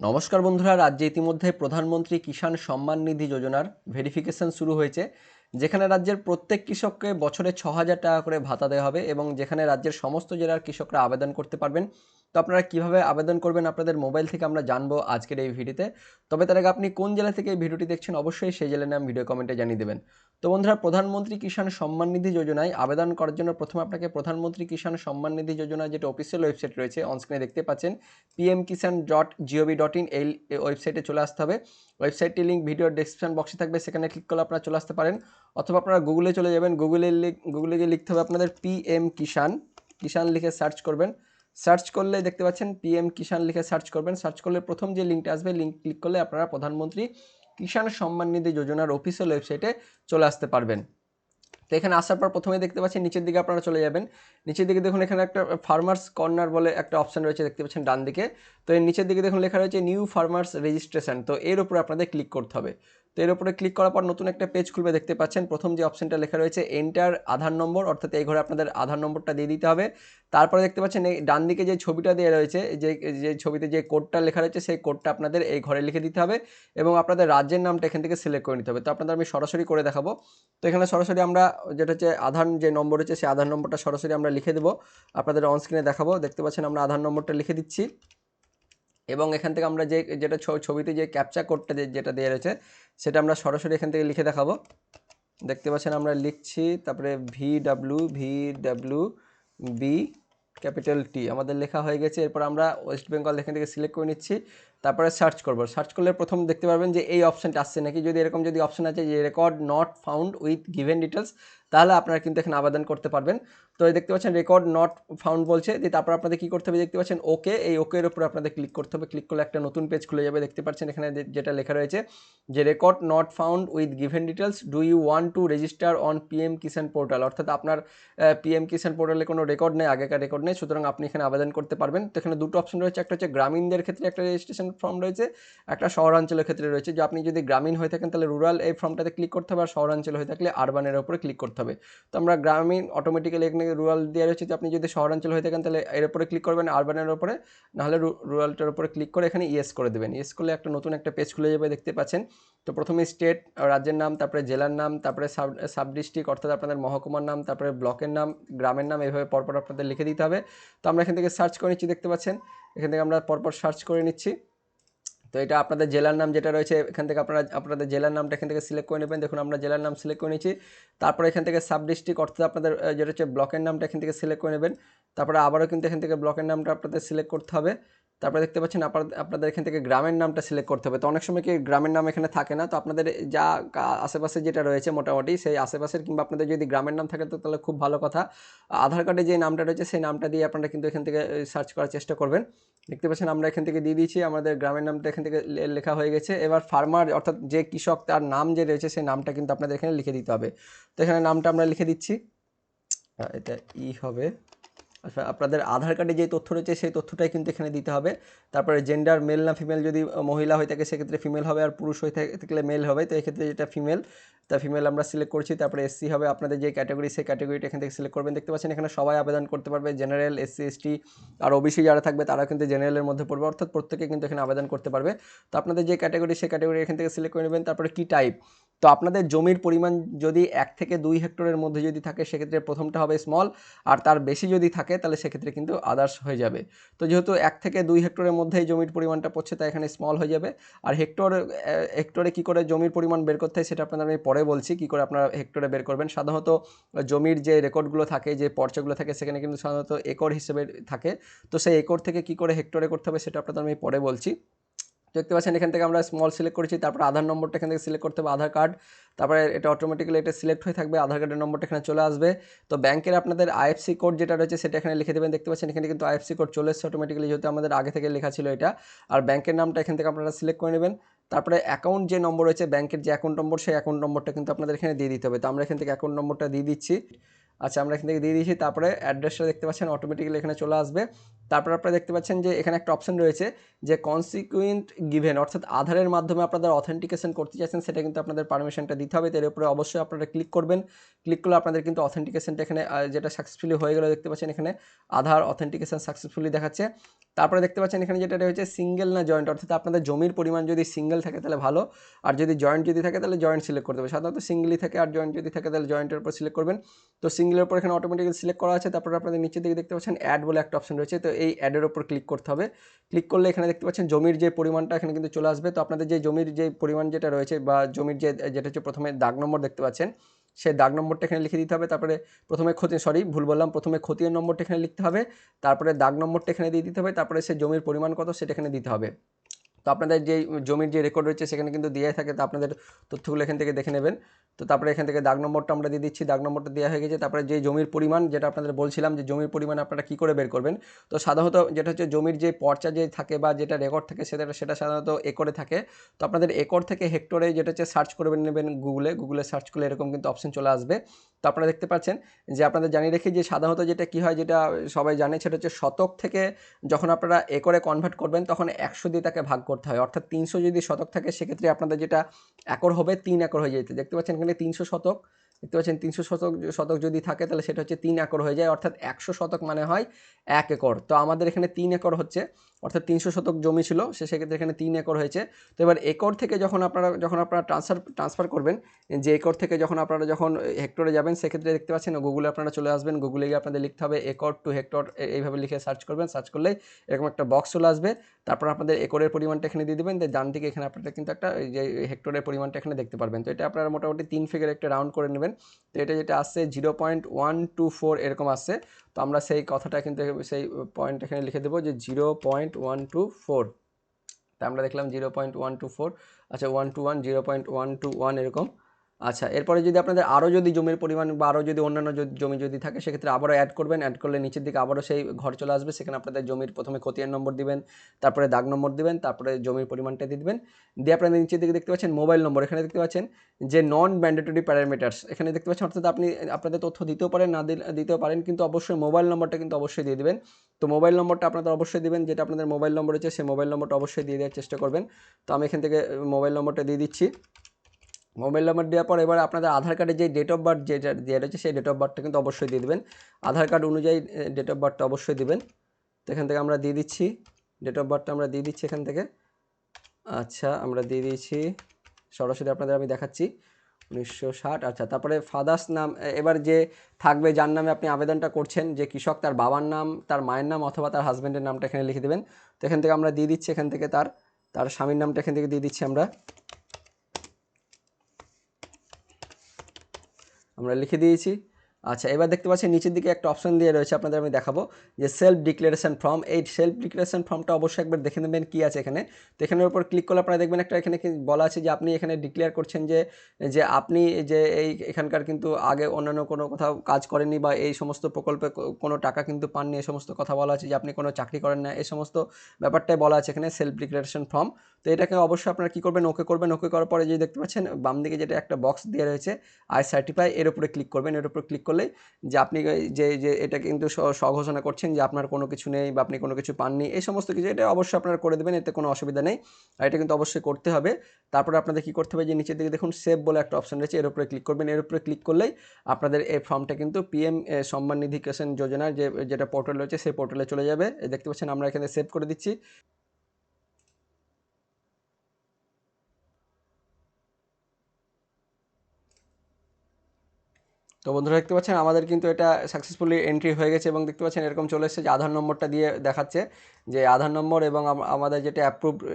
নমস্কার বন্ধুরা, রাজ্যে ইতিমধ্যে প্রধানমন্ত্রী কিষাণ সম্মান নিধি যোজনার ভেরিফিকেশন শুরু হয়েছে, যেখানে রাজ্যের প্রত্যেক কৃষককে বছরে ৬,০০০ টাকা করে ভাতা দেওয়া হবে এবং যেখানে রাজ্যের সমস্ত জেলার কৃষকরা আবেদন করতে পারবেন। তো আপনারা কিভাবে আবেদন করবেন আপনাদের মোবাইল থেকে আমরা জানবো আজকের এই ভিডিওতে। তবে তার আগে আপনি কোন জেলা থেকে এই ভিডিওটি দেখছেন অবশ্যই সেই জেলার নাম ভিডিও কমেন্টে জানিয়ে দেবেন। তো বন্ধুরা, প্রধানমন্ত্রী কিষাণ সম্মান নিধি যোজনায় আবেদন করার জন্য প্রথমে আপনাকে প্রধানমন্ত্রী কিষাণ সম্মান নিধি যোজনা যেটা অফিসিয়াল ওয়েবসাইট রয়েছে অনস্ক্রিনে দেখতে পাচ্ছেন pmkisan.gov.in এই ওয়েবসাইটে চলে আসতে হবে। ওয়েবসাইটটির লিঙ্ক ভিডিওর ডেসক্রিপশন বক্সে থাকবে, সেখানে ক্লিক করলে আপনারা চলে আসতে পারেন। অথবা আপনারা গুগলে চলে যাবেন, গুগলে গিয়ে লিখতে হবে আপনাদের পিএম কিষাণ লিখে সার্চ করবেন। সার্চ করলে দেখতে পাচ্ছেন পিএম কিষাণ লিখে সার্চ করবেন। সার্চ করলে প্রথম যে লিঙ্কটা আসবে, লিঙ্ক ক্লিক করলে আপনারা প্রধানমন্ত্রী কিষাণ সম্মান নিধি যোজনার অফিসিয়াল ওয়েবসাইটে চলে আসতে পারবেন। তো এখানে আসার পর প্রথমে দেখতে পাচ্ছেন নিচের দিকে আপনারা চলে যাবেন। নিচের দিকে দেখুন এখানে একটা ফার্মার্স কর্নার বলে একটা অপশন রয়েছে, দেখতে পাচ্ছেন ডান দিকে। তো এর নিচের দিকে দেখুন লেখা রয়েছে নিউ ফার্মার্স রেজিস্ট্রেশন। তো এর উপরে আপনাদের ক্লিক করতে হবে। তো এর উপরে ক্লিক করার পর নতুন একটা পেজ খুলবে, দেখতে পাচ্ছেন প্রথম যে অপশনটা লেখা রয়েছে এন্টার আধার নম্বর, অর্থাৎ এই ঘরে আপনাদের আধার নম্বরটা দিয়ে দিতে হবে। তারপরে দেখতে পাচ্ছেন এই ডান দিকে যে ছবিটা দেওয়া রয়েছে, যে ছবিতে যে কোডটা লেখা রয়েছে সেই কোডটা আপনাদের এই ঘরে লিখে দিতে হবে এবং আপনাদের রাজ্যের নামটা এখান থেকে সিলেক্ট করে নিতে হবে। তো আপনাদের আমি সরাসরি করে দেখাবো। তো এখানে সরাসরি আমরা যেটা হচ্ছে আধার যে নম্বর রয়েছে সেই আধার নম্বরটা সরাসরি আমরা লিখে দেবো, আপনাদের অনস্ক্রিনে দেখাবো। দেখতে পাচ্ছেন আমরা আধার নম্বরটা লিখে দিচ্ছি এবং এখান থেকে আমরা যেটা ছবিতে যে ক্যাপচা কোডটা যেটা দেওয়া রয়েছে সেটা আমরা সরাসরি এখান থেকে লিখে দেখাবো। দেখতে পাচ্ছেন আমরা লিখছি, তারপরে VWBI ক্যাপিটাল টি আমাদের লেখা হয়ে গেছে। এরপর আমরা ওয়েস্ট বেঙ্গল এখান থেকে সিলেক্ট করে নিচ্ছি, তারপরে সার্চ করব। সার্চ করলে প্রথম দেখতে পারবেন যে এই অপশানটা আসছে নাকি। যদি এরকম যদি অপশান আছে যে record not found with given details, তাহলে আপনারা কিন্তু এখানে আবেদন করতে পারবেন। তো এই দেখতে পাচ্ছেন রেকর্ড নট ফাউন্ড বলছে, যে তারপর আপনাদের কী করতে হবে, দেখতে পাচ্ছেন ওকে, এই ওকের উপরে আপনাদের ক্লিক করতে হবে। ক্লিক করলে একটা নতুন পেজ খুলে যাবে। দেখতে পাচ্ছেন এখানে যেটা লেখা রয়েছে যে record not found with given details, do you want to register on PM Kisan portal, অর্থাৎ আপনার পিএম কিষাণ পোর্টালে কোনো রেকর্ড নেই, আগেকার রেকর্ড নেই, সুতরাং আপনি এখানে আবেদন করতে পারবেন। তো এখানে দুটো অপশন রয়েছে, একটা হচ্ছে গ্রামীণদের ক্ষেত্রে একটা রেজিস্ট্রেশন ফর্ম রয়েছে, একটা শহরাঞ্চলের ক্ষেত্রে রয়েছে। যে আপনি যদি গ্রামীণ হয়ে থাকেন তাহলে রুরাল এই ফর্মটাতে ক্লিক করতে হবে, আর শহরাঞ্চল হয়ে থাকলে আরবানের উপরে ক্লিক করতে হবে। তো আমরা গ্রামীণ অটোমেটিক্যালি এখানে রুরাল দেওয়া রয়েছে, যে আপনি যদি শহরাঞ্চল হয়ে থাকেন তাহলে এর উপরে ক্লিক করবেন, আরবানের উপরে, নাহলে রুরালটার উপরে ক্লিক করে এখানে ইয়েস করে দেবেন। ইয়েস করলে একটা নতুন একটা পেজ খুলে যাবে, দেখতে পাচ্ছেন। তো প্রথমে স্টেট রাজ্যের নাম, তারপরে জেলার নাম, তারপরে সাব ডিস্ট্রিক্ট অর্থাৎ আপনাদের মহকুমার নাম, তারপরে ব্লকের নাম, গ্রামের নাম, এইভাবে পরপর আপনাদের লিখে দিতে হবে। তো আমরা এখান থেকে সার্চ করে নিচ্ছি, দেখতে পাচ্ছেন এখান থেকে আমরা পরপর সার্চ করে নিচ্ছি। তো এটা আপনাদের জেলার নাম যেটা রয়েছে এখান থেকে আপনারা আপনাদের জেলার নামটা এখান থেকে সিলেক্ট করে নেবেন। দেখুন আমরা জেলার নাম সিলেক্ট করে নিচ্ছি। তারপরে এখান থেকে সাব ডিস্ট্রিক্ট অর্থাৎ আপনাদের যেটা হচ্ছে ব্লকের নামটা এখান থেকে সিলেক্ট করে নেবেন। তারপরে আবারও কিন্তু এখান থেকে ব্লকের নামটা আপনাদের সিলেক্ট করতে হবে। তারপরে দেখতে পাচ্ছেন আপনাদের এখান থেকে গ্রামের নামটা সিলেক্ট করতে হবে। তো অনেক সময় কি গ্রামের নাম এখানে থাকে না, তো আপনাদের যা আশেপাশে যেটা রয়েছে মোটামুটি সেই আশেপাশের, কিংবা আপনাদের যদি গ্রামের নাম থাকে তো তাহলে খুব ভালো কথা। আধার কার্ডে যে নামটা রয়েছে সেই নামটা দিয়ে আপনারা কিন্তু এখান থেকে সার্চ করার চেষ্টা করবেন। দেখতে পাচ্ছেন আমরা এখান থেকে দিয়ে দিয়েছি, আমাদের গ্রামের নামটা এখান থেকে লেখা হয়ে গেছে। এবার ফার্মার অর্থাৎ যে কৃষক তার নাম যে রয়েছে সেই নামটা কিন্তু আপনাদের এখানে লিখে দিতে হবে। তো এখানে নামটা আমরা লিখে দিচ্ছি, এটা হবে। আচ্ছা, আপনাদের আধার কার্ডে যে তথ্য রয়েছে সেই তথ্যটাই কিন্তু এখানে দিতে হবে। তারপরে জেন্ডার মেল না ফিমেল, যদি মহিলা হয়ে থাকে সেক্ষেত্রে ফিমেল হবে, আর পুরুষ হয়ে থাকলে মেল হবে। তো এক্ষেত্রে যেটা ফিমেল, তা ফিমেল আমরা সিলেক্ট করছি। তারপরে এসসি হবে, আপনাদের যে ক্যাটাগরি সেই ক্যাটাগরিটা এখান থেকে সিলেক্ট করবেন। দেখতে পাচ্ছেন এখানে সবাই আবেদন করতে পারবে, জেনারেল, এসসি, এসটি আর ওবিসি যারা থাকবে তারা কিন্তু জেনারেলের মধ্যে পড়বে, অর্থাৎ প্রত্যেকে কিন্তু এখানে আবেদন করতে পারবে। তো আপনাদের যে ক্যাটাগরি সেই ক্যাটাগরি এখান থেকে সিলেক্ট করে নেবেন। তারপরে কি টাইপ, তো আপনাদের জমির পরিমাণ যদি 1 থেকে 2 হেক্টরের মধ্যে যদি থাকে সেক্ষেত্রে প্রথমটা হবে স্মল, আর তার বেশি যদি থাকে তাহলে সেক্ষেত্রে কিন্তু আদার্স হয়ে যাবে। তো যেহেতু 1 থেকে 2 হেক্টরের মধ্যেই জমির পরিমাণটা পড়ছে তাই এখানে স্মল হয়ে যাবে। আর হেক্টরে কী করে জমির পরিমাণ বের করতে হয় সেটা আপনাদের আমি পরে বলছি, কী করে আপনারা হেক্টরে বের করবেন। সাধারণত জমির যে রেকর্ডগুলো থাকে, যে পর্চাগুলো থাকে, সেখানে কিন্তু সাধারণত একর হিসেবে থাকে। তো সেই একর থেকে কী করে হেক্টরে করতে হবে সেটা আপনাদের আমি পরে বলছি। দেখতে পাচ্ছেন এখান থেকে আমরা স্মল সিলেক্ট করেছি, তারপর আধার নম্বরটা এখান থেকে সিলেক্ট করতে হবে, আধার কার্ড। তারপরে এটা অটোমেটিক্যালি এটা সিলেক্ট হয়ে থাকবে, আধার কার্ডের নম্বরটা এখানে চলে আসবে। তো ব্যাংকের আপনাদের আইএফসি কোড যেটা রয়েছে সেটা এখানে লিখে দেবেন। দেখতে পাচ্ছেন এখানে কিন্তু আইএফসি কোড চলে এসেছে অটোমেটিক্যালি, যেহেতু আমাদের আগে থেকে লেখা ছিল এটা। আর ব্যাংকের নামটা এখান থেকে আপনারা সিলেক্ট করে নেবেন। তারপরে অ্যাকাউন্ট যে নম্বর রয়েছে ব্যাংকের যে অ্যাকাউন্ট নম্বর, সেই অ্যাকাউন্ট নম্বরটা কিন্তু আপনাদের এখানে দিয়ে দিতে হবে। তো আমরা এখান থেকে অ্যাকাউন্ট নম্বরটা দিয়ে দিচ্ছি। আচ্ছা, আমরা এখান থেকে দিয়ে দিয়েছি। তারপরে অ্যাড্রেসটা দেখতে পাচ্ছেন অটোমেটিক্যালি এখানে চলে আসবে। তারপর আপনারা দেখতে পাচ্ছেন যে এখানে একটা অপশন রয়েছে যে কনসিকুয়েন্ট গিভেন, অর্থাৎ আধারের মাধ্যমে আপনাদের অথেন্টিকেশন করতে চাইছেন, সেটা কিন্তু আপনাদের পারমিশনটা দিতে হবে। এর উপরে অবশ্যই আপনারা ক্লিক করবেন। ক্লিক করলে আপনাদের কিন্তু অথেন্টিকেশনটা এখানে যেটা সাকসেসফুলি হয়ে গেল, দেখতে পাচ্ছেন এখানে আধার অথেন্টিকেশন সাকসেসফুলি দেখাচ্ছে। তারপরে দেখতে পাচ্ছেন এখানে যেটা রয়েছে সিঙ্গেল না জয়েন্ট, অর্থাৎ আপনাদের জমির পরিমাণ যদি সিঙ্গেল থাকে তাহলে ভালো, আর যদি জয়েন্ট যদি থাকে তাহলে জয়েন্ট সিলেক্ট করতে হবে। সাধারণত সিঙ্গেলই থাকে, আর জয়েন্ট যদি থাকে তাহলে জয়েন্টের উপর সিলেক্ট করবেন। তো সিঙ্গেলের উপর এখানে অটোমেটিক্যালি সিলেক্ট করা আছে। তারপরে আপনাদের নিচের দিকে দেখতে পাচ্ছেন অ্যাড বলে একটা অপশন রয়েছে, তো এই অ্যাডের উপর ক্লিক করতে হবে। ক্লিক করলে এখানে দেখতে পাচ্ছেন জমির যে পরিমাণটা এখানে কিন্তু চলে আসবে। তো আপনাদের যে জমির যে পরিমাণ যেটা রয়েছে বা জমির যেটা হচ্ছে প্রথমে দাগ নম্বর দেখতে পাচ্ছেন, সেই দাগ নম্বরটা এখানে লিখে দিতে হবে। তারপরে প্রথমে ভুল বললাম, প্রথমে খতিয়ান নম্বরটা এখানে লিখতে হবে, তারপরে দাগ নম্বরটা এখানে দিয়ে দিতে হবে, তারপরে সে জমির পরিমাণ কত সেটা এখানে দিতে হবে। তো আপনাদের যে জমির যে রেকর্ড রয়েছে সেখানে কিন্তু দেওয়াই থাকে, তো আপনাদের তথ্যগুলো এখান থেকে দেখে নেবেন। তো তারপরে এখান থেকে দাগ নম্বরটা আমরা দিয়ে দিচ্ছি, দাগ নম্বরটা দেওয়া হয়ে গেছে। তারপরে যে জমির পরিমাণ যেটা আপনাদের বলছিলাম যে জমির পরিমাণ আপনারা কী করে বের করবেন, তো সাধারণত যেটা হচ্ছে জমির যে পর্চা যে থাকে বা যেটা রেকর্ড থাকে সেটা সাধারণত একরে থাকে। তো আপনাদের একর থেকে হেক্টরে যেটা হচ্ছে সার্চ করে নেবেন, গুগলে সার্চ করলে এরকম কিন্তু অপশন চলে আসবে। তো আপনারা দেখতে পাচ্ছেন যে আপনাদের জানিয়ে রেখে যে সাধারণত যেটা কী হয়, যেটা সবাই জানে, সেটা হচ্ছে শতক থেকে যখন আপনারা একরে কনভার্ট করবেন তখন 100 দিয়ে তাকে ভাগ করতে হয়। অর্থাৎ 300 যদি শতক থাকে সেক্ষেত্রে আপনাদের যেটা একর হবে 3 একর হয়ে যেতে, দেখতে পাচ্ছেন এখানে 300 শতক, দেখতে পাচ্ছেন 300 শতক যদি থাকে তাহলে সেটা হচ্ছে 3 একর হয়ে যায়, অর্থাৎ 100 শতক মানে হয় 1 একর। তো আমাদের এখানে 3 একর হচ্ছে, অর্থাৎ 300 শতক জমি ছিল সেক্ষেত্রে এখানে 3 একর হয়েছে। তো এবার একর থেকে যখন আপনারা ট্রান্সফার করবেন, যে একর থেকে যখন হেক্টরে যাবেন সেক্ষেত্রে দেখতে পাচ্ছেন গুগলে আপনারা চলে আসবেন, গুগলে গিয়ে আপনাদের লিখতে হবে একর টু হেক্টর, এইভাবে লিখে সার্চ করবেন। সার্চ করলেই এরকম একটা বক্স চলে আসবে। তারপর আপনাদের একরের পরিমাণটা এখানে দিয়ে দেবেন, ডান দিকে এখানে আপনারা কিন্তু একটা যে হেক্টরের পরিমাণটা এখানে দেখতে পারবেন। তো এটা আপনারা মোটামুটি 3 ফিগার একটা রাউন্ড করে নেবেন। তো এটা যেটা আসছে 0.124 এরকম আসছে। তো আমরা সেই কথাটা কিন্তু সেই পয়েন্ট এখানে লিখে দেবো যে 0.124। তা আমরা দেখলাম 0.124, আচ্ছা 121, 0.121 এরকম। আচ্ছা, এরপরে যদি আপনাদের আরও যদি জমির পরিমাণ বা আরও যদি অন্যান্য জমি যদি থাকে সেক্ষেত্রে আবারও অ্যাড করবেন। অ্যাড করলে নিচের দিকে আবারও সেই ঘর চলে আসবে, সেখানে আপনাদের জমির প্রথমে খতিয়ান নম্বর দিবেন, তারপরে দাগ নম্বর দিবেন, তারপরে জমির পরিমাণটা দিয়ে দিবেন। দিয়ে আপনাদের নিচের দিকে দেখতে পাচ্ছেন মোবাইল নম্বর, এখানে দেখতে পাচ্ছেন যে নন ম্যান্ডেটরি প্যারামিটার্স, এখানে দেখতে পাচ্ছেন, অর্থাৎ আপনি আপনাদের তথ্য দিতেও পারেন না দিতেও পারেন, কিন্তু অবশ্যই মোবাইল নম্বরটা কিন্তু অবশ্যই দিয়ে দিবেন। তো মোবাইল নম্বরটা আপনাদের অবশ্যই দিবেন, যেটা আপনাদের মোবাইল নম্বর হচ্ছে সেই মোবাইল নম্বরটা অবশ্যই দিয়ে দেওয়ার চেষ্টা করবেন। তো আমি এখান থেকে মোবাইল নম্বরটা দিয়ে দিচ্ছি। মোবাইল নাম্বার দেওয়ার পর এবার আপনাদের আধার কার্ডে যে ডেট অফ বার্থ যেটা দেওয়া রয়েছে সেই ডেট অফ বার্থটা কিন্তু অবশ্যই দিয়ে দেবেন, আধার কার্ড অনুযায়ী ডেট অফ বার্থটা অবশ্যই দিবেন। তো এখান থেকে আমরা দিয়ে দিচ্ছি ডেট অফ বার্থটা, আমরা দিয়ে দিচ্ছি এখান থেকে। আচ্ছা, আমরা দিয়ে দিয়েছি, সরাসরি আপনাদের আমি দেখাচ্ছি 1960। আচ্ছা, তারপরে ফাদার্স নাম, এবার যে থাকবে যার নামে আপনি আবেদনটা করছেন, যে কৃষক, তার বাবার নাম, তার মায়ের নাম অথবা তার হাজব্যান্ডের নামটা এখানে লিখে দেবেন। তো এখান থেকে আমরা দিয়ে দিচ্ছি, এখান থেকে তার স্বামীর নামটা এখান থেকে দিয়ে দিচ্ছি আমরা লিখে দিয়েছি। আচ্ছা, এবার দেখতে পাচ্ছেন নিচের দিকে একটা অপশন দিয়ে রয়েছে, আপনাদের আমি দেখাবো যে সেলফ ডিক্লারেশন ফর্ম। এই সেলফ ডিক্লারেশন ফর্মটা অবশ্যই একবার দেখে নেবেন কী আছে এখানে। তো এখানের উপর ক্লিক করলে আপনারা দেখবেন একটা এখানে বলা আছে যে আপনি এখানে ডিক্লেয়ার করছেন যে আপনি যে এখানকার কিন্তু আগে অন্যান্য কোনো কোথাও কাজ করেননি বা এই সমস্ত প্রকল্পে কোনো টাকা কিন্তু পাননি, এই সমস্ত কথা বলা আছে, যে আপনি কোনো চাকরি করেন না, এই সমস্ত ব্যাপারটাই বলা আছে এখানে সেলফ ডিক্লারেশন ফর্ম। তো এটাকে অবশ্যই আপনারা কী করবেন, ওকে করবেন। ওকে করার পরে যে দেখতে পাচ্ছেন বাম দিকে যেটা একটা বক্স দিয়ে রয়েছে আই সার্টিফাই, এর উপরে ক্লিক করবেন। এর উপরে ক্লিক করলেই যে আপনি যে এটা কিন্তু স্বঘোষণা করছেন যে আপনার কোনো কিছু নেই বা আপনি কোনো কিছু পাননি, এই সমস্ত কিছু এটা অবশ্যই আপনারা করে দেবেন, এতে কোনো অসুবিধা নেই, আর এটা কিন্তু অবশ্যই করতে হবে। তারপরে আপনাদের কী করতে হবে, যে নিচের দিকে দেখুন সেভ বলে একটা অপশন রয়েছে, এর উপরে ক্লিক করবেন। এর উপরে ক্লিক করলেই আপনাদের এই ফর্মটা কিন্তু পিএম সম্মান নিধি কিষাণ যোজনার যেটা পোর্টাল রয়েছে সেই পোর্টালে চলে যাবে। দেখতে পাচ্ছেন আমরা এখানে সেভ করে দিচ্ছি। তো বন্ধুরা দেখতে পাচ্ছেন আমাদের কিন্তু এটা সাকসেসফুলি এন্ট্রি হয়ে গেছে, এবং দেখতে পাচ্ছেন এরকম চলে এসেছে যে আধার নম্বরটা দিয়ে দেখাচ্ছে যে আধার নম্বর, এবং আমাদের যেটা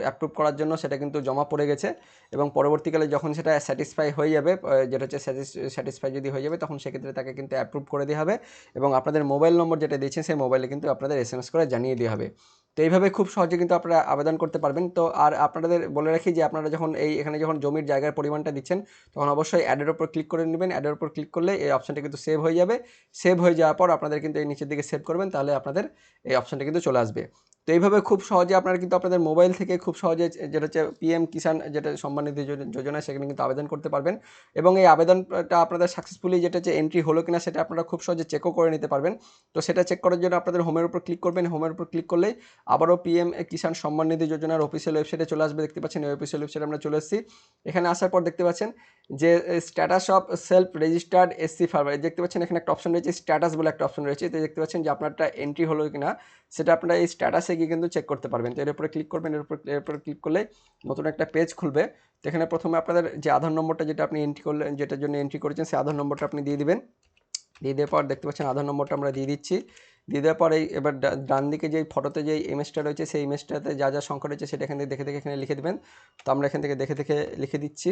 অ্যাপ্রুভ করার জন্য সেটা কিন্তু জমা পড়ে গেছে, এবং পরবর্তীকালে যখন সেটা স্যাটিসফাই হয়ে যাবে, যেটা হচ্ছে স্যাটিসফাই যদি হয়ে যাবে তখন সেক্ষেত্রে তাকে কিন্তু অ্যাপ্রুভ করে দেওয়া হবে, এবং আপনাদের মোবাইল নম্বর যেটা দিয়েছেন সেই মোবাইলে কিন্তু আপনাদের SMS করে জানিয়ে দেওয়া হবে। তো এইভাবে খুব সহজে কিন্তু আপনারা আবেদন করতে পারবেন। তো আর আপনাদের বলে রাখি যে আপনারা যখন এখানে যখন জমির জায়গার পরিমাণটা দিচ্ছেন তখন অবশ্যই অ্যাডের উপর ক্লিক করে নেবেন। অ্যাডের উপর ক্লিক করলে এই অপশনটা কিন্তু সেভ হয়ে যাবে। সেভ হয়ে যাওয়ার পর আপনাদের কিন্তু এই নিচের দিকে সেভ করবেন, তাহলে আপনাদের এই অপশনটা কিন্তু চলে আসবে। তো এইভাবে খুব সহজে আপনারা কিন্তু আপনাদের মোবাইল থেকে খুব সহজে যেটা হচ্ছে পিএম কিষাণ যেটা সম্মান নিধি যোজনা সেখানে কিন্তু আবেদন করতে পারবেন, এবং এই আবেদনটা আপনাদের সাকসেসফুলি যেটা হচ্ছে এন্ট্রি হলো কিনা সেটা আপনারা খুব সহজে চেকও করে নিতে পারবেন। তো সেটা চেক করার জন্য আপনাদের হোমের উপর ক্লিক করবেন। হোমের উপর ক্লিক করলেই আবারও পিএম কিষাণ সম্মান নিধি যোজনার অফিসিয়াল ওয়েবসাইটে চলে আসবে। দেখতে পাচ্ছেন এই অফিসিয়াল ওয়েবসাইটে আমরা চলে এসেছি। এখানে আসার পর দেখতে পাচ্ছেন যে status of self registered SC farmer, দেখতে পাচ্ছেন এখানে একটা অপশন রয়েছে স্ট্যাটাস বলে একটা অপশন রয়েছে। তো দেখতে পাচ্ছেন যে আপনারটা এন্ট্রি হলো কিনা সেটা আপনারা এই স্ট্যাটাসে গিয়ে কিন্তু চেক করতে পারবেন। তো এর উপরে ক্লিক করবেন, এর উপরে ক্লিক করলে নতুন একটা পেজ খুলবে। তো এখানে প্রথমে আপনাদের যে আধার নম্বরটা যেটা আপনি এন্ট্রি করলেন, যেটার জন্য এন্ট্রি করেছেন, সেই আধার নম্বরটা আপনি দিয়ে দিবেন। দিয়ে দেওয়ার পর দেখতে পাচ্ছেন আধার নম্বরটা আমরা দিয়ে দিচ্ছি। দিয়ে দেওয়ার পর এবার ডান দিকে যে ফটোতে যে ইমেজটা রয়েছে, সেই ইমেজটাতে যা যা সংখ্যা রয়েছে সেটা এখান থেকে দেখে দেখে এখানে লিখে দেবেন। তো আমরা এখান থেকে দেখে দেখে লিখে দিচ্ছি।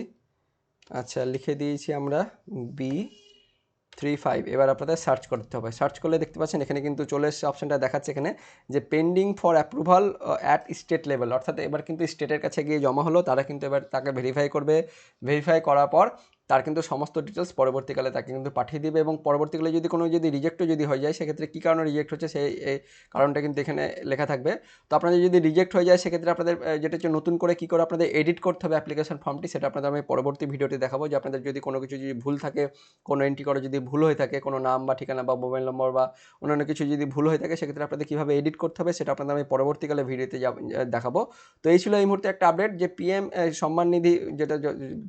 আচ্ছা, লিখে দিয়েছি আমরা B35। এবার আপনাদের সার্চ করতে হবে। সার্চ করলে দেখতে পাচ্ছেন এখানে কিন্তু চলে এসছে, অপশানটা দেখাচ্ছে এখানে যে pending for approval at state level, অর্থাৎ এবার কিন্তু স্টেটের কাছে গিয়ে জমা হলো, তারা কিন্তু এবার তাকে ভেরিফাই করবে। ভেরিফাই করার পর তার কিন্তু সমস্ত ডিটেলস পরবর্তীকালে তাকে কিন্তু পাঠিয়ে দিবে, এবং পরবর্তীকালে যদি কোনো রিজেক্টও যদি হয়ে যায়, সেক্ষেত্রে কী কারণে রিজেক্ট হচ্ছে সেই কারণটা কিন্তু এখানে লেখা থাকবে। তো আপনাদের যদি রিজেক্ট হয়ে যায়, সেক্ষেত্রে আপনাদের যেটা হচ্ছে নতুন করে কী করে আপনাদের এডিট করতে হবে অ্যাপ্লিকেশন ফর্মটি, সেটা আপনাদের আমি পরবর্তী ভিডিওতে দেখাবো। যে আপনাদের যদি কোনো কিছু যদি ভুল থাকে, কোনো এন্ট্রি করে যদি ভুল হয়ে থাকে, কোনো নাম বা ঠিকানা বা মোবাইল নম্বর বা অন্যান্য কিছু যদি ভুল হয়ে থাকে, সেক্ষেত্রে আপনাদের কীভাবে এডিট করতে হবে সেটা আপনাদের আমি পরবর্তীকালে ভিডিওতে দেখাবো। তো এই ছিল এই মুহূর্তে একটা আপডেট যে পিএম সম্মান নিধি, যেটা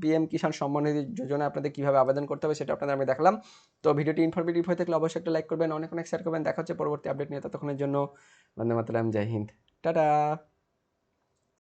পিএম কিষাণ সম্মান নিধি যোজনা আপনাদের কীভাবে আবেদন করতে হবে সেটা আপনাদের আমি দেখালাম। তো ভিডিওটি ইনফরমেটিভ হয়ে থাকলে অবশ্যই একটা লাইক করবেন, অনেক শেয়ার করবেন। দেখা হচ্ছে পরবর্তী আপডেট নিয়ে। ততক্ষণের জন্য বন্দে মাতরম, জয় হিন্দ, টাটা।